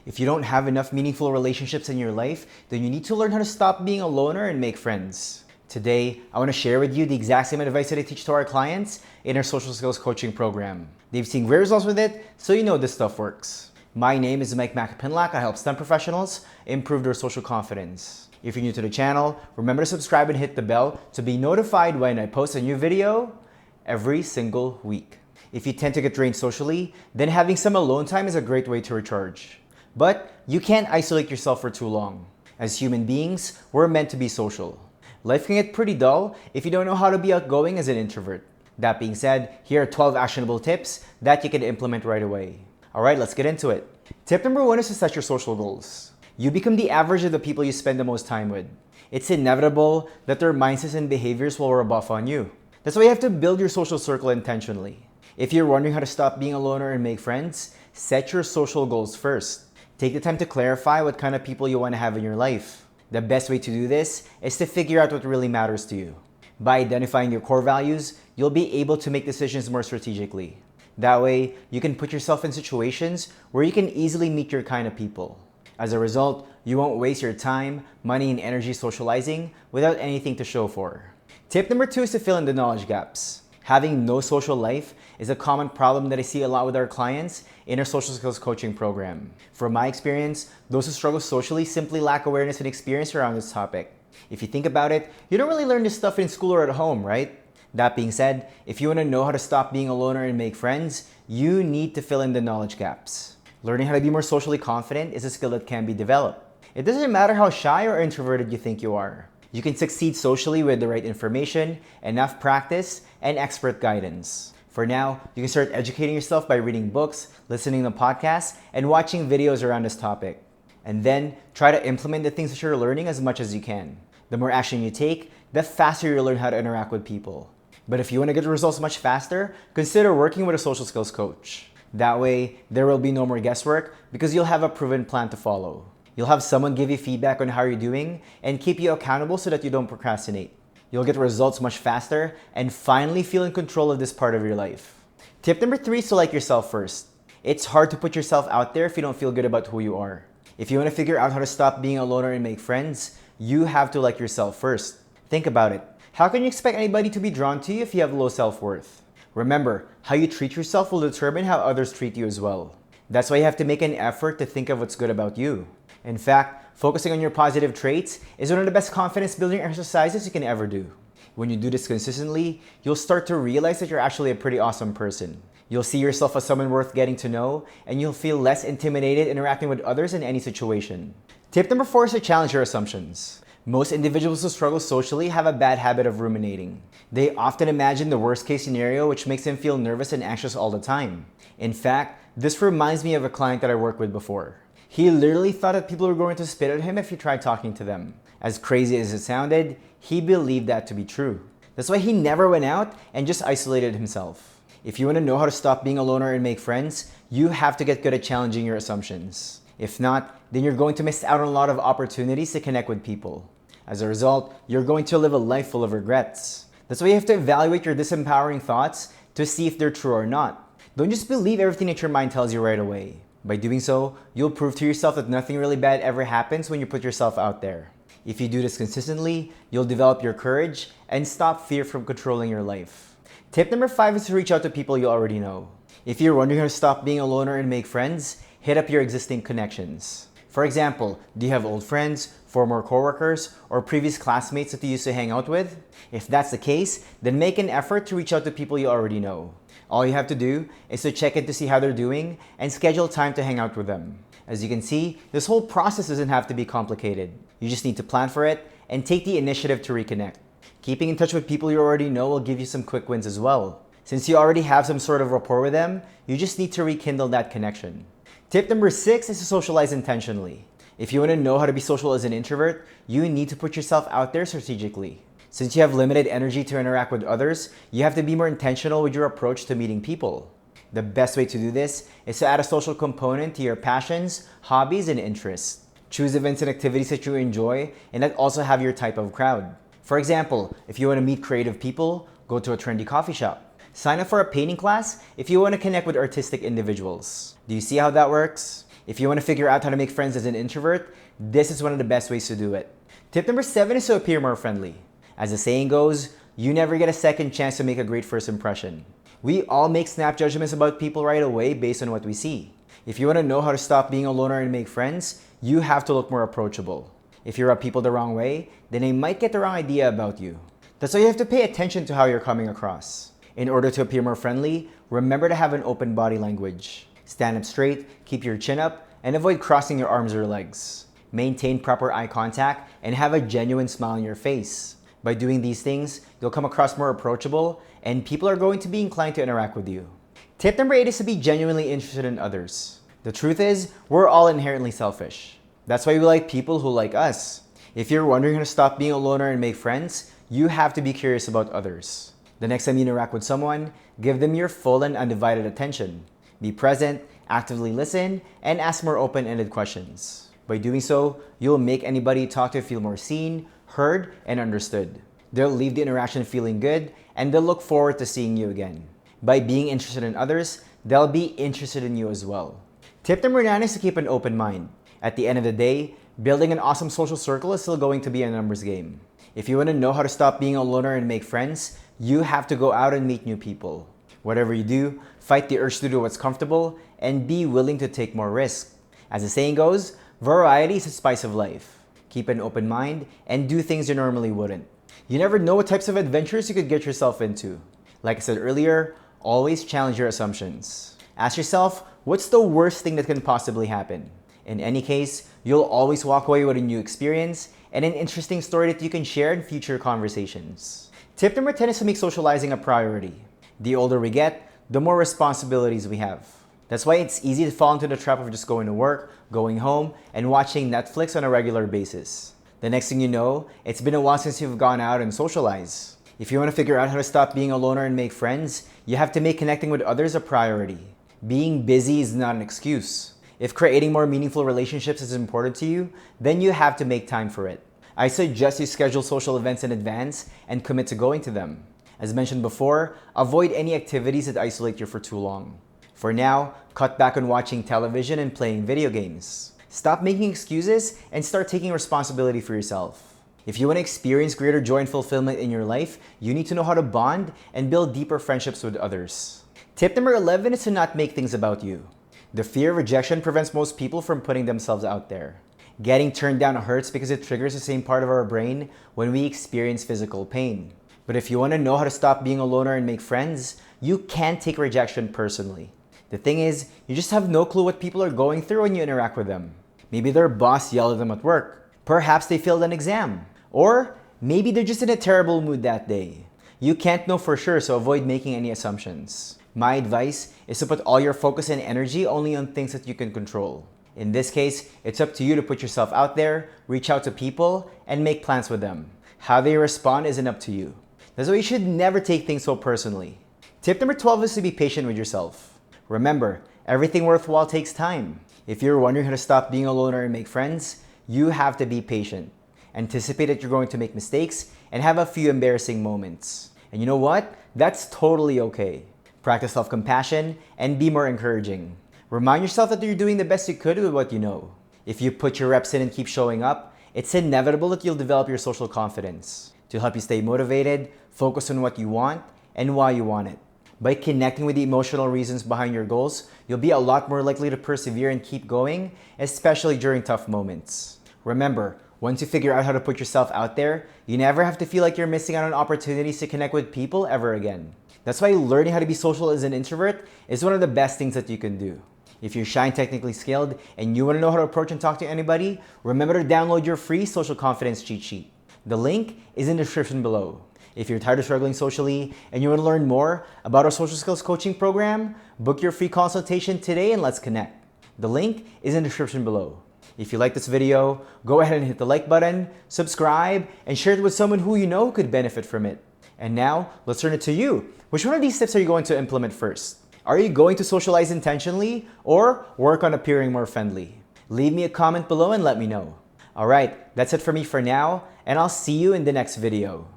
If you don't have enough meaningful relationships in your life, then you need to learn how to stop being a loner and make friends. Today, I want to share with you the exact same advice that I teach to our clients in our social skills coaching program. They've seen great results with it, so you know this stuff works. My name is Mike Macapinlac. I help STEM professionals improve their social confidence. If you're new to the channel, remember to subscribe and hit the bell to be notified when I post a new video every single week. If you tend to get drained socially, then having some alone time is a great way to recharge. But you can't isolate yourself for too long. As human beings, we're meant to be social. Life can get pretty dull if you don't know how to be outgoing as an introvert. That being said, here are 12 actionable tips that you can implement right away. Alright, let's get into it. Tip number 1 is to set your social goals. You become the average of the people you spend the most time with. It's inevitable that their mindsets and behaviors will rub off on you. That's why you have to build your social circle intentionally. If you're wondering how to stop being a loner and make friends, set your social goals first. Take the time to clarify what kind of people you want to have in your life. The best way to do this is to figure out what really matters to you. By identifying your core values, you'll be able to make decisions more strategically. That way, you can put yourself in situations where you can easily meet your kind of people. As a result, you won't waste your time, money, and energy socializing without anything to show for. Tip number 2 is to fill in the knowledge gaps. Having no social life is a common problem that I see a lot with our clients in our social skills coaching program. From my experience, those who struggle socially simply lack awareness and experience around this topic. If you think about it, you don't really learn this stuff in school or at home, right? That being said, if you want to know how to stop being a loner and make friends, you need to fill in the knowledge gaps. Learning how to be more socially confident is a skill that can be developed. It doesn't matter how shy or introverted you think you are. You can succeed socially with the right information, enough practice, and expert guidance. For now, you can start educating yourself by reading books, listening to podcasts, and watching videos around this topic. And then, try to implement the things that you're learning as much as you can. The more action you take, the faster you'll learn how to interact with people. But if you want to get results much faster, consider working with a social skills coach. That way, there will be no more guesswork because you'll have a proven plan to follow. You'll have someone give you feedback on how you're doing and keep you accountable so that you don't procrastinate. You'll get results much faster and finally feel in control of this part of your life. Tip number 3 is to like yourself first. It's hard to put yourself out there if you don't feel good about who you are. If you want to figure out how to stop being a loner and make friends, you have to like yourself first. Think about it. How can you expect anybody to be drawn to you if you have low self-worth? Remember, how you treat yourself will determine how others treat you as well. That's why you have to make an effort to think of what's good about you. In fact, focusing on your positive traits is one of the best confidence building exercises you can ever do. When you do this consistently, you'll start to realize that you're actually a pretty awesome person. You'll see yourself as someone worth getting to know, and you'll feel less intimidated interacting with others in any situation. Tip number 4 is to challenge your assumptions. Most individuals who struggle socially have a bad habit of ruminating. They often imagine the worst case scenario, which makes them feel nervous and anxious all the time. In fact, this reminds me of a client that I worked with before. He literally thought that people were going to spit at him if he tried talking to them. As crazy as it sounded, he believed that to be true. That's why he never went out and just isolated himself. If you want to know how to stop being a loner and make friends, you have to get good at challenging your assumptions. If not, then you're going to miss out on a lot of opportunities to connect with people. As a result, you're going to live a life full of regrets. That's why you have to evaluate your disempowering thoughts to see if they're true or not. Don't just believe everything that your mind tells you right away. By doing so, you'll prove to yourself that nothing really bad ever happens when you put yourself out there. If you do this consistently, you'll develop your courage and stop fear from controlling your life. Tip number 5 is to reach out to people you already know. If you're wondering how to stop being a loner and make friends, hit up your existing connections. For example, do you have old friends, former coworkers, or previous classmates that you used to hang out with? If that's the case, then make an effort to reach out to people you already know. All you have to do is to check in to see how they're doing and schedule time to hang out with them. As you can see, this whole process doesn't have to be complicated. You just need to plan for it and take the initiative to reconnect. Keeping in touch with people you already know will give you some quick wins as well. Since you already have some sort of rapport with them, you just need to rekindle that connection. Tip number 6 is to socialize intentionally. If you want to know how to be social as an introvert, you need to put yourself out there strategically. Since you have limited energy to interact with others, you have to be more intentional with your approach to meeting people. The best way to do this is to add a social component to your passions, hobbies, and interests. Choose events and activities that you enjoy and that also have your type of crowd. For example, if you want to meet creative people, go to a trendy coffee shop. Sign up for a painting class if you want to connect with artistic individuals. Do you see how that works? If you want to figure out how to make friends as an introvert, this is one of the best ways to do it. Tip number 7 is to appear more friendly. As the saying goes, you never get a second chance to make a great first impression. We all make snap judgments about people right away based on what we see. If you want to know how to stop being a loner and make friends, you have to look more approachable. If you rub people the wrong way, then they might get the wrong idea about you. That's why you have to pay attention to how you're coming across. In order to appear more friendly, remember to have an open body language. Stand up straight, keep your chin up, and avoid crossing your arms or legs. Maintain proper eye contact and have a genuine smile on your face. By doing these things, you'll come across more approachable and people are going to be inclined to interact with you. Tip number 8 is to be genuinely interested in others. The truth is, we're all inherently selfish. That's why we like people who like us. If you're wondering how to stop being a loner and make friends, you have to be curious about others. The next time you interact with someone, give them your full and undivided attention. Be present, actively listen, and ask more open-ended questions. By doing so, you'll make anybody you talk to feel more seen, heard, and understood. They'll leave the interaction feeling good, and they'll look forward to seeing you again. By being interested in others, they'll be interested in you as well. Tip number 9 is to keep an open mind. At the end of the day, building an awesome social circle is still going to be a numbers game. If you want to know how to stop being a loner and make friends, you have to go out and meet new people. Whatever you do, fight the urge to do what's comfortable and be willing to take more risk. As the saying goes, variety is the spice of life. Keep an open mind and do things you normally wouldn't. You never know what types of adventures you could get yourself into. Like I said earlier, always challenge your assumptions. Ask yourself, what's the worst thing that can possibly happen? In any case, you'll always walk away with a new experience and an interesting story that you can share in future conversations. Tip number 10 is to make socializing a priority. The older we get, the more responsibilities we have. That's why it's easy to fall into the trap of just going to work, going home, and watching Netflix on a regular basis. The next thing you know, it's been a while since you've gone out and socialized. If you want to figure out how to stop being a loner and make friends, you have to make connecting with others a priority. Being busy is not an excuse. If creating more meaningful relationships is important to you, then you have to make time for it. I suggest you schedule social events in advance and commit to going to them. As mentioned before, avoid any activities that isolate you for too long. For now, cut back on watching television and playing video games. Stop making excuses and start taking responsibility for yourself. If you want to experience greater joy and fulfillment in your life, you need to know how to bond and build deeper friendships with others. Tip number 11 is to not make things about you. The fear of rejection prevents most people from putting themselves out there. Getting turned down hurts because it triggers the same part of our brain when we experience physical pain. But if you want to know how to stop being a loner and make friends, you can't take rejection personally. The thing is, you just have no clue what people are going through when you interact with them. Maybe their boss yelled at them at work. Perhaps they failed an exam. Or maybe they're just in a terrible mood that day. You can't know for sure, so avoid making any assumptions. My advice is to put all your focus and energy only on things that you can control. In this case, it's up to you to put yourself out there, reach out to people, and make plans with them. How they respond isn't up to you. That's why you should never take things so personally. Tip number 12 is to be patient with yourself. Remember, everything worthwhile takes time. If you're wondering how to stop being a loner and make friends, you have to be patient. Anticipate that you're going to make mistakes and have a few embarrassing moments. And you know what? That's totally okay. Practice self-compassion and be more encouraging. Remind yourself that you're doing the best you could with what you know. If you put your reps in and keep showing up, it's inevitable that you'll develop your social confidence. To help you stay motivated, focus on what you want and why you want it. By connecting with the emotional reasons behind your goals, you'll be a lot more likely to persevere and keep going, especially during tough moments. Remember, once you figure out how to put yourself out there, you never have to feel like you're missing out on opportunities to connect with people ever again. That's why learning how to be social as an introvert is one of the best things that you can do. If you're shy and technically skilled and you want to know how to approach and talk to anybody, remember to download your free social confidence cheat sheet. The link is in the description below. If you're tired of struggling socially and you want to learn more about our social skills coaching program, book your free consultation today and let's connect. The link is in the description below. If you like this video, go ahead and hit the like button, subscribe, and share it with someone who you know could benefit from it. And now, let's turn it to you. Which one of these tips are you going to implement first? Are you going to socialize intentionally or work on appearing more friendly? Leave me a comment below and let me know. Alright, that's it for me for now, and I'll see you in the next video.